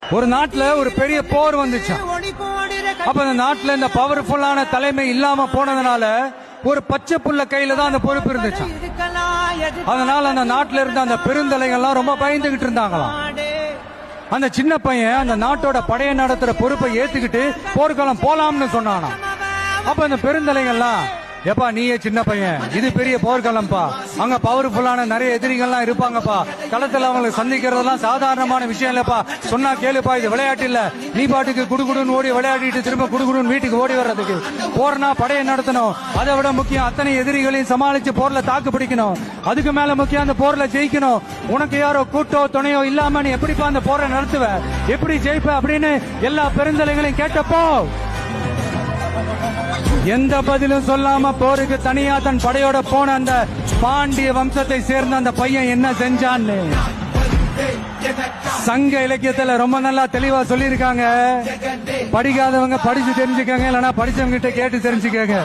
ஒரு நாட்டுல ஒரு பெரிய போர் வந்துச்சு. அப்ப அந்த நாட்டுல இந்த பவர்ஃபுல்லான தலைமை இல்லாம போனதுனால ஒரு பச்சை புள்ள கையில தான் அந்த பொறுப்பு இருந்துச்சு. அதனால அந்த நாட்டுல இருந்த அந்த பெருந்தலைகள்லாம் ரொம்ப பயந்துகிட்டு இருந்தாங்களாம். அந்த சின்ன பையன் அந்த நாட்டோட படையை நடத்துற பொறுப்பை ஏத்துக்கிட்டு போர்க்களம் போலாம்னு சொன்னானா. அப்ப அந்த பெருந்தலைகள்லாம், எப்பா நீயே சின்ன பையன், இது பெரிய போர்க்களம்பா, அங்க பவர்ஃபுல்லான நிறைய எதிரிகள்லாம் இருப்பாங்கப்பா, களத்துல அவங்களை சந்திக்கிறதெல்லாம் சாதாரணமான விஷயம் இல்லப்பா, சொன்னா கேளுப்பா, இது விளையாட்டு இல்ல, நீ பாட்டுக்கு குடுகுடுன்னு ஓடி விளையாடிட்டு திரும்ப குடுகுடுன்னு வீட்டுக்கு ஓடி வர்றதுக்கு போர்னா படையை நடத்தணும், அதை விட முக்கியம் அத்தனை எதிரிகளையும் சமாளிச்சு போர்ல தாக்கு பிடிக்கணும், அதுக்கு மேல முக்கியம் அந்த போர்ல ஜெயிக்கணும், உனக்கு யாரோ கூட்டோ துணையோ இல்லாம நீ எப்படிப்பா அந்த போரை நடத்துவ, எப்படி ஜெயிப்ப அப்படின்னு எல்லா பெருந்தலைகளையும் கேட்டப்போ எந்த பதிலும் சொல்லாம போருக்கு தனியா தன் படையோட போன அந்த பாண்டிய வம்சத்தை சேர்ந்த அந்த பையன் என்ன செஞ்சான்னு சங்க இலக்கியத்துல ரொம்ப நல்லா தெளிவா சொல்லியிருக்காங்க. படிக்காதவங்க படிச்சு தெரிஞ்சுக்கங்க, இல்லைன்னா படிச்சவங்க கிட்ட கேட்டு தெரிஞ்சுக்கங்க.